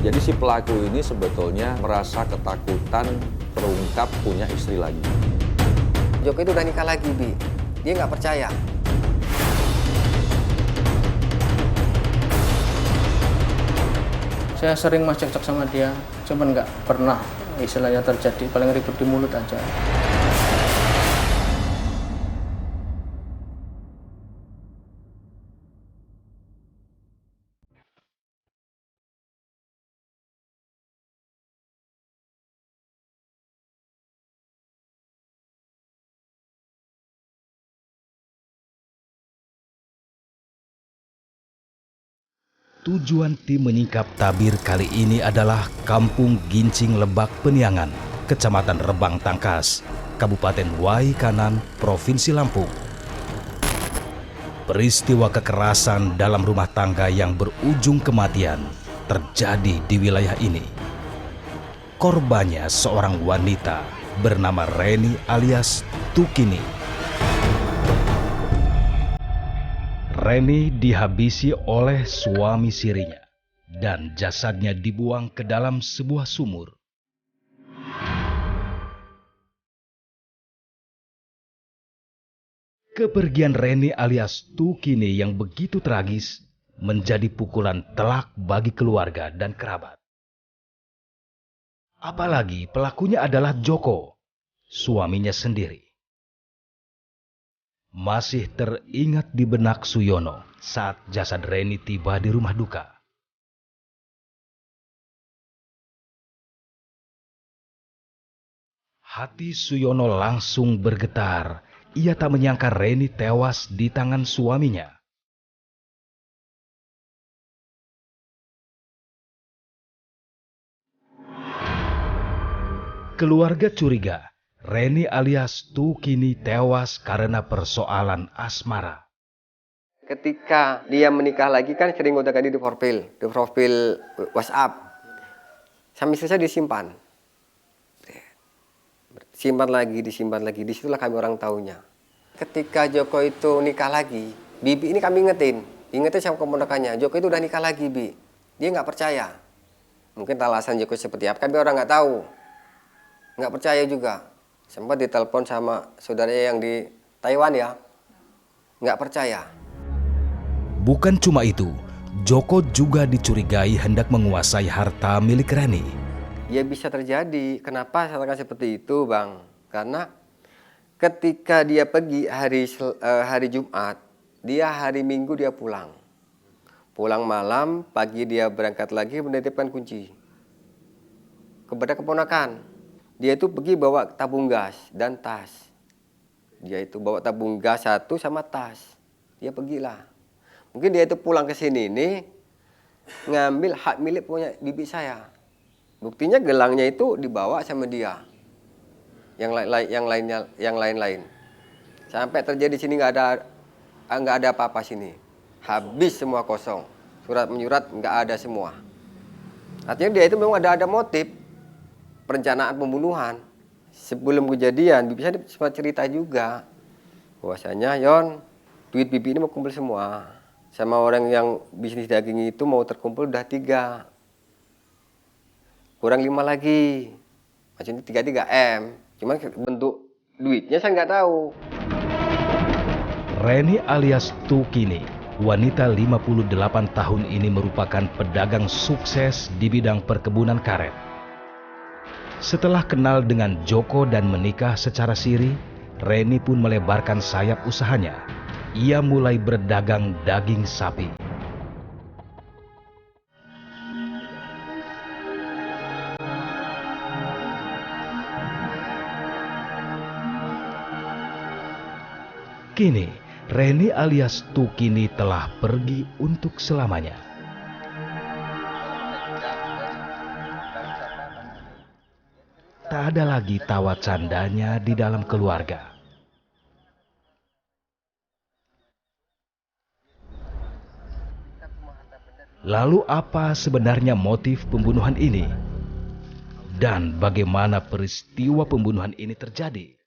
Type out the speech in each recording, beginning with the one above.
Jadi si pelaku ini sebetulnya merasa ketakutan terungkap punya istri lagi. Joko itu udah nikah lagi, Bi. Dia nggak percaya. Saya sering mas cekcok sama dia, cuman nggak pernah istilahnya terjadi, paling ribut di mulut aja. Tujuan tim menyingkap tabir kali ini adalah Kampung Gincing Lebak Peniangan, Kecamatan Rebang Tangkas, Kabupaten Wai Kanan, Provinsi Lampung. Peristiwa kekerasan dalam rumah tangga yang berujung kematian terjadi di wilayah ini. Korbannya seorang wanita bernama Reni alias Tukini. Reni dihabisi oleh suami sirinya dan jasadnya dibuang ke dalam sebuah sumur. Kepergian Reni alias Tukini yang begitu tragis menjadi pukulan telak bagi keluarga dan kerabat. Apalagi pelakunya adalah Joko, suaminya sendiri. Masih teringat di benak Suyono saat jasad Reni tiba di rumah duka. Hati Suyono langsung bergetar. Ia tak menyangka Reni tewas di tangan suaminya. Keluarga curiga Reni alias Tukini tewas karena persoalan asmara. Ketika dia menikah lagi kan sering udah di profil WhatsApp. Sampai selesai disimpan. Disimpan lagi. Disitulah kami orang tahunya. Ketika Joko itu nikah lagi, Bibi ini kami ingetin sama keponakannya. Joko itu udah nikah lagi, Bi. Dia nggak percaya. Mungkin alasan Joko seperti apa, kami orang nggak tahu. Nggak percaya juga. Sempat ditelepon sama saudaranya yang di Taiwan ya. Nggak percaya. Bukan cuma itu, Joko juga dicurigai hendak menguasai harta milik Reni. Ya bisa terjadi. Kenapa saya katakan seperti itu, Bang? Karena ketika dia pergi hari Jumat, dia hari Minggu dia pulang. Pulang malam, pagi dia berangkat lagi menitipkan kunci kepada keponakan. Dia itu pergi bawa tabung gas dan tas. Dia itu bawa tabung gas satu sama tas. Dia pergilah. Mungkin dia itu pulang ke sini nih ngambil hak milik punya bibi saya. Buktinya gelangnya itu dibawa sama dia. Yang lain-lain. Sampai terjadi sini nggak ada apa-apa sini. Habis semua kosong. Surat menyurat nggak ada semua. Artinya dia itu memang ada motif perencanaan pembunuhan. Sebelum kejadian, bibi saya sempat cerita juga bahwasanya Yon, duit bibi ini mau kumpul semua. Sama orang yang bisnis daging itu mau terkumpul udah 3. Kurang 5 lagi. Maksudnya 3 M. Cuman bentuk duitnya saya nggak tahu. Reni alias Tukini, wanita 58 tahun ini merupakan pedagang sukses di bidang perkebunan karet. Setelah kenal dengan Joko dan menikah secara siri, Reni pun melebarkan sayap usahanya. Ia mulai berdagang daging sapi. Kini, Reni alias Tukini telah pergi untuk selamanya. Tak ada lagi tawa candanya di dalam keluarga. Lalu apa sebenarnya motif pembunuhan ini? Dan bagaimana peristiwa pembunuhan ini terjadi?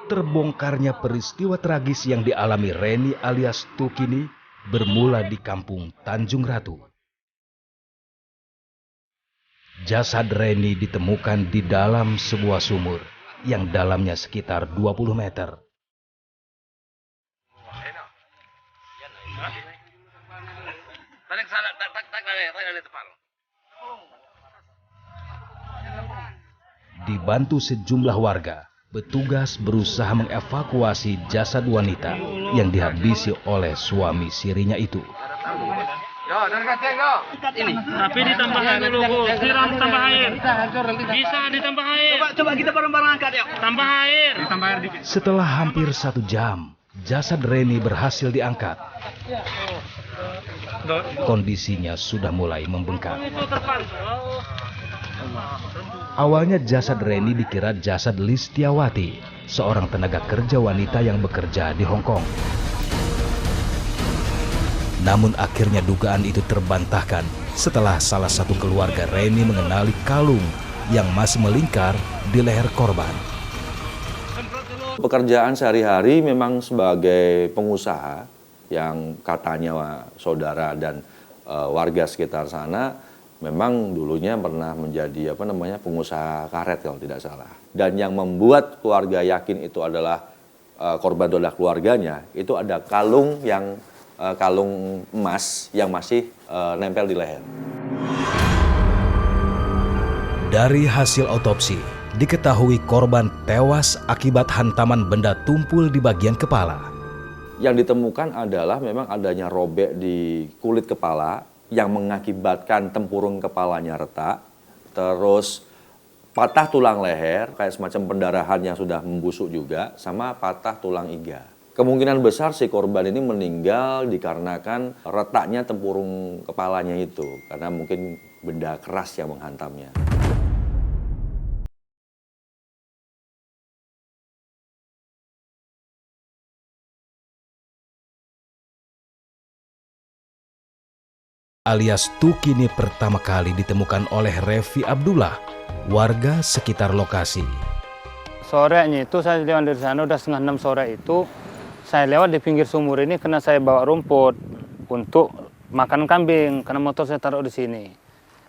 Terbongkarnya peristiwa tragis yang dialami Reni alias Tukini bermula di kampung Tanjung Ratu. Jasad Reni ditemukan di dalam sebuah sumur yang dalamnya sekitar 20 meter. Dibantu sejumlah warga, petugas berusaha mengevakuasi jasad wanita yang dihabisi oleh suami sirinya itu. Tapi ditambahkan dulu, Bu. Siram tambah air. Bisa ditambah air. Coba kita bareng-bareng angkat yuk. Tambah air. Ditambah air dikit. Setelah hampir 1 jam, jasad Reni berhasil diangkat. Kondisinya sudah mulai membengkak. Awalnya jasad Reni dikira jasad Listiawati, seorang tenaga kerja wanita yang bekerja di Hong Kong. Namun akhirnya dugaan itu terbantahkan setelah salah satu keluarga Reni mengenali kalung yang masih melingkar di leher korban. Pekerjaan sehari-hari memang sebagai pengusaha yang katanya saudara dan warga sekitar sana memang dulunya pernah menjadi pengusaha karet kalau tidak salah. Dan yang membuat keluarga yakin itu adalah korban adalah keluarganya, itu ada kalung emas yang masih nempel di leher. Dari hasil otopsi, diketahui korban tewas akibat hantaman benda tumpul di bagian kepala. Yang ditemukan adalah memang adanya robek di kulit kepala yang mengakibatkan tempurung kepalanya retak, terus patah tulang leher, kayak semacam pendarahan yang sudah membusuk juga, sama patah tulang iga. Kemungkinan besar si korban ini meninggal dikarenakan retaknya tempurung kepalanya itu, karena mungkin benda keras yang menghantamnya. Alias Tukini pertama kali ditemukan oleh Revi Abdullah, warga sekitar lokasi. Sorenya itu saya lewat dari sana, udah 5:30 sore itu, saya lewat di pinggir sumur ini karena saya bawa rumput untuk makan kambing, karena motor saya taruh di sini.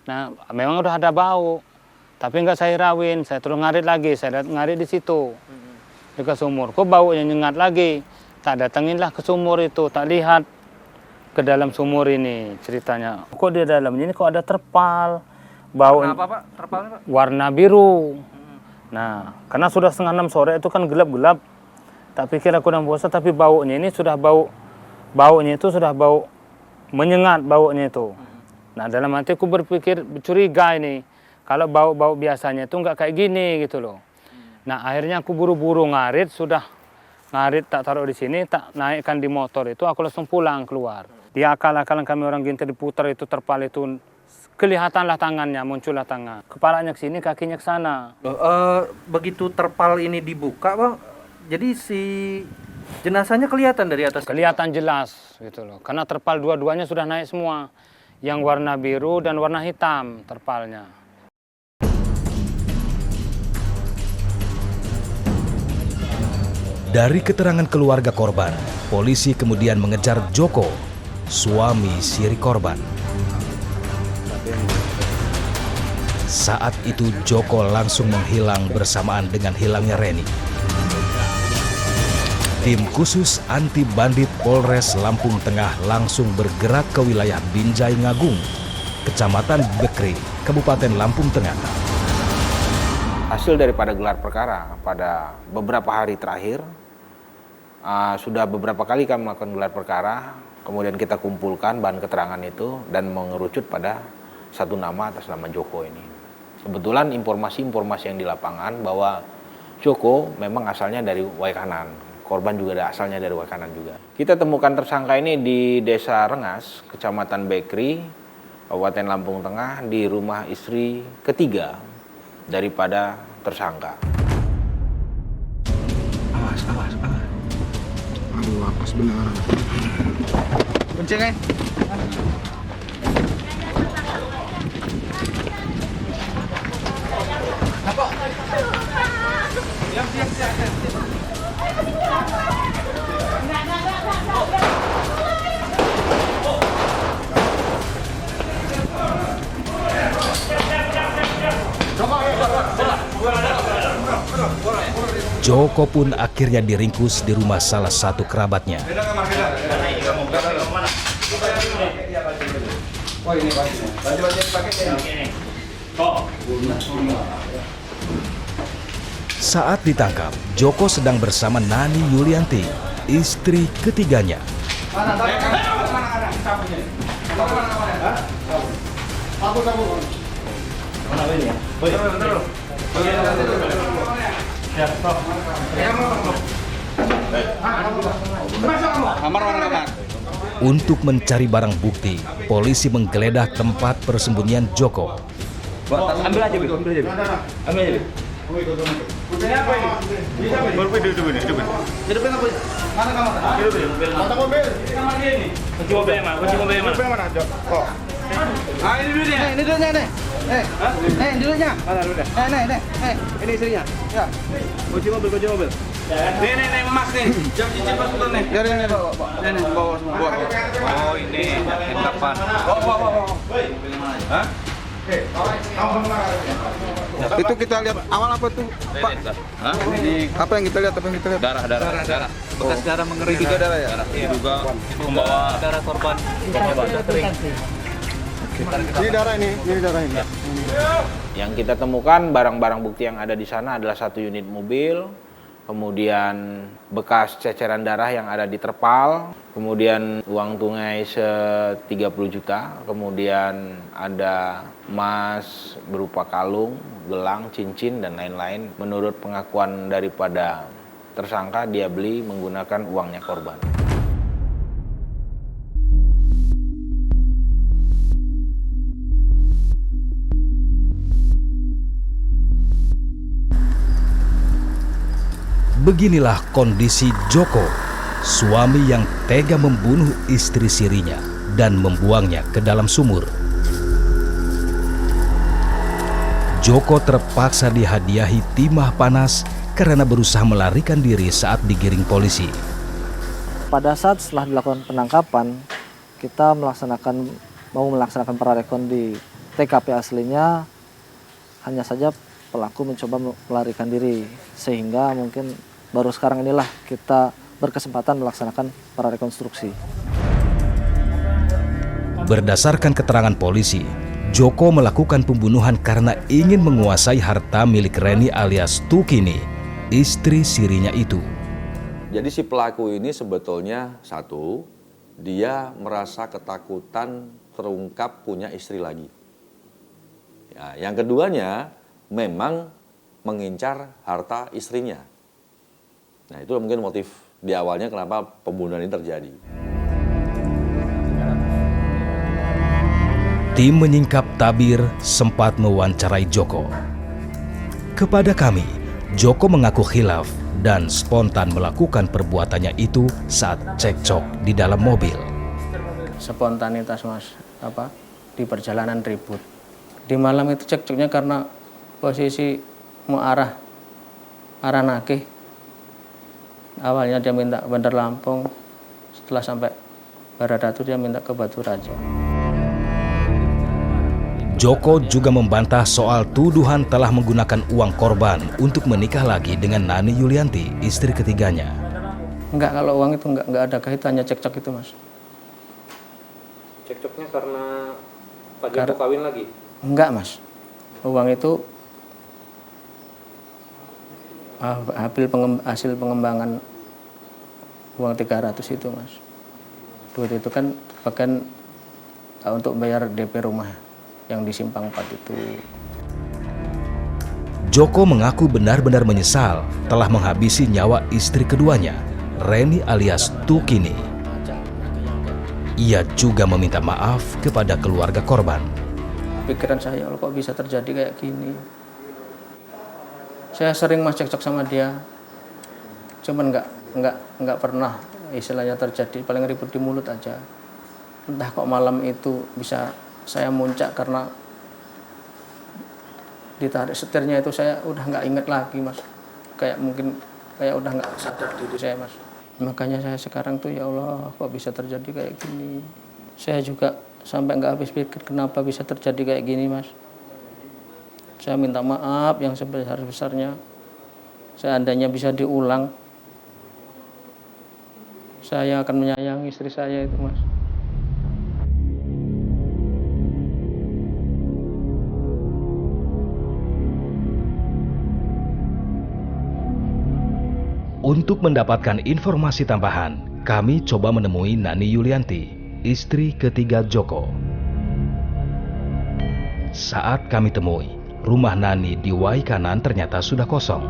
Nah, memang udah ada bau, tapi nggak saya rawin, saya terus ngarit lagi, saya ngarit di situ, dekat sumur. Kok baunya nyengat lagi, tak datanginlah ke sumur itu, tak lihat ke dalam sumur ini ceritanya. Kok di dalamnya ini kok ada terpal, bau Warna apa, Pak? Terpalnya, Pak? warna biru. Nah, karena sudah 5:30 sore itu kan gelap-gelap. Tak pikir aku udah bosan, tapi baunya ini sudah baunya itu sudah bau menyengat baunya itu. Nah, dalam hati aku berpikir curiga ini. Kalau bau-bau biasanya itu nggak kayak gini gitu loh. Nah, akhirnya aku buru-buru ngarit, sudah ngarit tak taruh di sini, tak naikkan di motor itu, aku langsung pulang keluar. Di akal-akalan kami orang Ginter diputar itu terpal itu, kelihatanlah tangannya, muncullah tangan. Kepalanya ke sini, kakinya ke sana. Begitu terpal ini dibuka, Bang, jadi si jenazahnya kelihatan dari atas. Kelihatan jelas gitu loh, karena terpal dua-duanya sudah naik semua. Yang warna biru dan warna hitam terpalnya. Dari keterangan keluarga korban, polisi kemudian mengejar Joko, suami siri korban. Saat itu Joko langsung menghilang bersamaan dengan hilangnya Reni. Tim khusus anti bandit Polres Lampung Tengah langsung bergerak ke wilayah Binjai Ngagung, Kecamatan Bekri, Kabupaten Lampung Tengah. Hasil daripada gelar perkara pada beberapa hari terakhir, sudah beberapa kali kami melakukan gelar perkara, kemudian kita kumpulkan bahan keterangan itu dan mengerucut pada satu nama atas nama Joko ini. Kebetulan informasi-informasi yang di lapangan bahwa Joko memang asalnya dari Waikanan, korban juga asalnya dari Waikanan juga. Kita temukan tersangka ini di Desa Rengas, Kecamatan Bekri, Kabupaten Lampung Tengah, di rumah istri ketiga daripada tersangka. Awas. Aduh, apes benar. Kuncingnya. Joko pun akhirnya diringkus di rumah salah satu kerabatnya. Saat ditangkap, Joko sedang bersama Nani Yulianti, istri ketiganya. Untuk mencari barang bukti, polisi menggeledah tempat persembunyian Joko. Ambil aja. Ini istrinya. Ya. Kunci mobil. Nih, emas nih. Jam cincin Mas Sultan nih. Nih, bawa. Oh, ini kapan? Bawa. Hah? Itu kita lihat awal apa tuh, Pak? Hah? Apa yang kita lihat? Darah. Bekas darah mengering. Itu darah ya? Ini juga membawa darah korban. Ini darah ini. Yang kita temukan barang-barang bukti yang ada di sana adalah 1 unit mobil, kemudian bekas ceceran darah yang ada di terpal, kemudian uang tunai 30 juta, kemudian ada emas berupa kalung, gelang, cincin, dan lain-lain. Menurut pengakuan daripada tersangka, dia beli menggunakan uangnya korban. Beginilah kondisi Joko, suami yang tega membunuh istri sirinya dan membuangnya ke dalam sumur. Joko terpaksa dihadiahi timah panas karena berusaha melarikan diri saat digiring polisi. Pada saat setelah dilakukan penangkapan, kita mau melaksanakan prarekon di TKP aslinya, hanya saja pelaku mencoba melarikan diri, sehingga mungkin baru sekarang inilah kita berkesempatan melaksanakan prarekonstruksi. Berdasarkan keterangan polisi, Joko melakukan pembunuhan karena ingin menguasai harta milik Reni alias Tukini, istri sirinya itu. Jadi si pelaku ini sebetulnya satu, dia merasa ketakutan terungkap punya istri lagi. Ya, yang keduanya memang mengincar harta istrinya. Nah, itu mungkin motif di awalnya kenapa pembunuhan ini terjadi. Tim menyingkap tabir sempat mewawancarai Joko. Kepada kami, Joko mengaku khilaf dan spontan melakukan perbuatannya itu saat cekcok di dalam mobil. Spontanitas, Mas, di perjalanan ribut. Di malam itu cekcoknya karena posisi mau arah Nakih. Awalnya dia minta Bandar Lampung, setelah sampai Baradatu dia minta ke Batu Raja. Joko juga membantah soal tuduhan telah menggunakan uang korban untuk menikah lagi dengan Nani Yulianti, istri ketiganya. Enggak, kalau uang itu enggak ada kaitannya cekcok itu, Mas. Cekcoknya karena Pak Joko kawin lagi? Enggak, Mas. Uang itu hasil pengembangan uang 300 itu, Mas. Duit itu kan bahkan untuk bayar DP rumah yang di Simpang 4 itu. Joko mengaku benar-benar menyesal telah menghabisi nyawa istri keduanya, Reni alias Tukini. Ia juga meminta maaf kepada keluarga korban. Pikiran saya, kok bisa terjadi kayak gini. Saya sering Mas cekcok sama dia, cuman nggak pernah istilahnya terjadi, paling ribut di mulut aja. Entah kok malam itu bisa saya muncak karena ditarik setirnya itu, saya udah nggak inget lagi, Mas. Kayak udah nggak sadar diri saya, Mas. Makanya saya sekarang tuh, ya Allah, kok bisa terjadi kayak gini. Saya juga sampai nggak habis pikir kenapa bisa terjadi kayak gini, Mas. Saya minta maaf yang sebesar-besarnya seandainya bisa diulang, saya akan menyayangi istri saya itu, Mas. Untuk mendapatkan informasi tambahan, kami coba menemui Nani Yulianti, istri ketiga Joko. Saat kami temui, rumah Nani di Wai Kanan ternyata sudah kosong.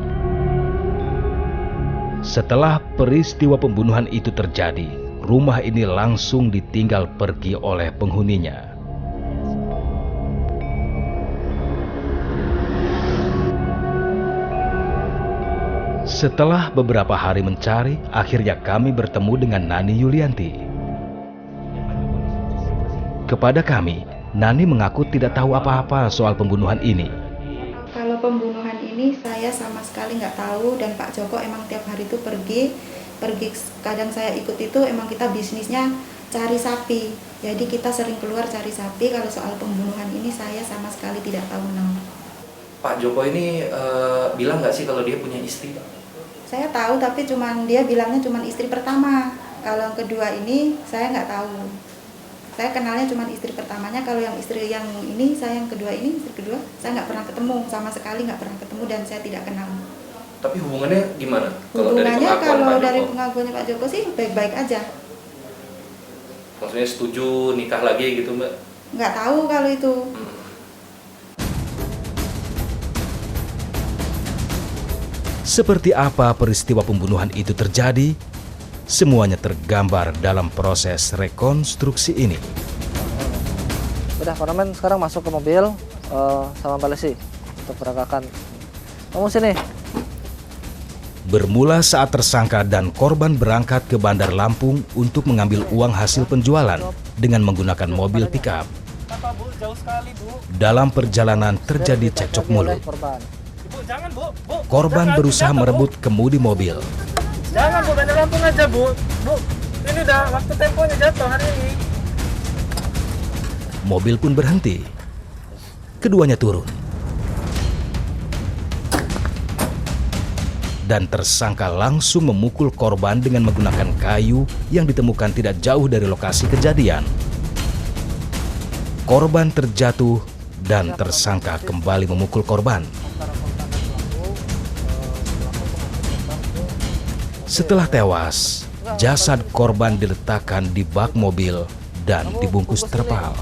Setelah peristiwa pembunuhan itu terjadi, rumah ini langsung ditinggal pergi oleh penghuninya. Setelah beberapa hari mencari, akhirnya kami bertemu dengan Nani Yulianti. Kepada kami, Nani mengaku tidak tahu apa-apa soal pembunuhan ini. Kalau pembunuhan ini saya sama sekali nggak tahu, dan Pak Joko emang tiap hari itu pergi kadang saya ikut itu, emang kita bisnisnya cari sapi. Jadi kita sering keluar cari sapi. Kalau soal pembunuhan ini saya sama sekali tidak tahu menau. Pak Joko ini bilang nggak sih kalau dia punya istri, Pak? Saya tahu, tapi dia bilangnya cuman istri pertama. Kalau yang kedua ini saya nggak tahu. Saya kenalnya cuma istri pertamanya. Kalau yang istri yang ini, saya yang kedua ini, istri kedua, saya nggak pernah ketemu, sama sekali nggak pernah ketemu, dan saya tidak kenal. Tapi hubungannya gimana? Hubungannya kalau dari pengakuannya Pak Joko sih baik-baik aja. Maksudnya setuju nikah lagi gitu, Mbak? Nggak tahu kalau itu. Seperti apa peristiwa pembunuhan itu terjadi? Semuanya tergambar dalam proses rekonstruksi ini. Udah, Konomen sekarang masuk ke mobil sama Mbak Lesi untuk peragakan. Kamu sini. Bermula saat tersangka dan korban berangkat ke Bandar Lampung untuk mengambil uang hasil penjualan dengan menggunakan mobil pick-up. Dalam perjalanan terjadi cekcok mulut. Korban berusaha merebut kemudi mobil. Jangan, Bu, Bandar Lampung aja, Bu. Bu, ini udah waktu temponya jatuh hari ini. Mobil pun berhenti. Keduanya turun. Dan tersangka langsung memukul korban dengan menggunakan kayu yang ditemukan tidak jauh dari lokasi kejadian. Korban terjatuh dan tersangka kembali memukul korban. Setelah tewas, jasad korban diletakkan di bak mobil dan dibungkus terpal.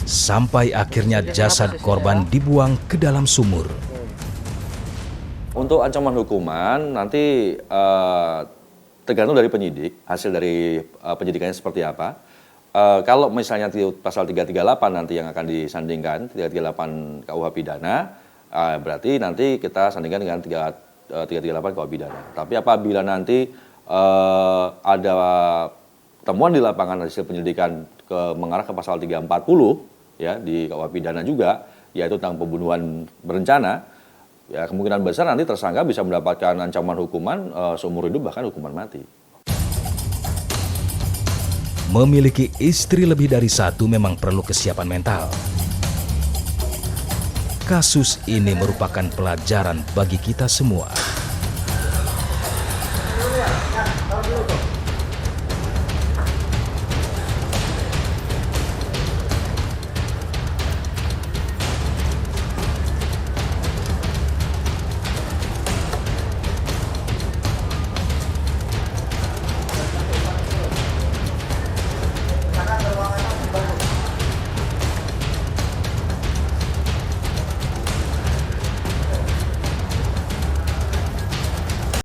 Sampai akhirnya jasad korban dibuang ke dalam sumur. Untuk ancaman hukuman nanti tergantung dari penyidik, hasil dari penyidikannya seperti apa. Kalau misalnya pasal 338 nanti yang akan disandingkan, 338 KUH pidana, berarti nanti kita sandingkan dengan 338 KUH pidana. Tapi apabila nanti ada temuan di lapangan hasil penyelidikan mengarah ke pasal 340 ya di KUH pidana juga, yaitu tentang pembunuhan berencana, ya kemungkinan besar nanti tersangka bisa mendapatkan ancaman hukuman seumur hidup, bahkan hukuman mati. Memiliki istri lebih dari satu memang perlu kesiapan mental. Kasus ini merupakan pelajaran bagi kita semua.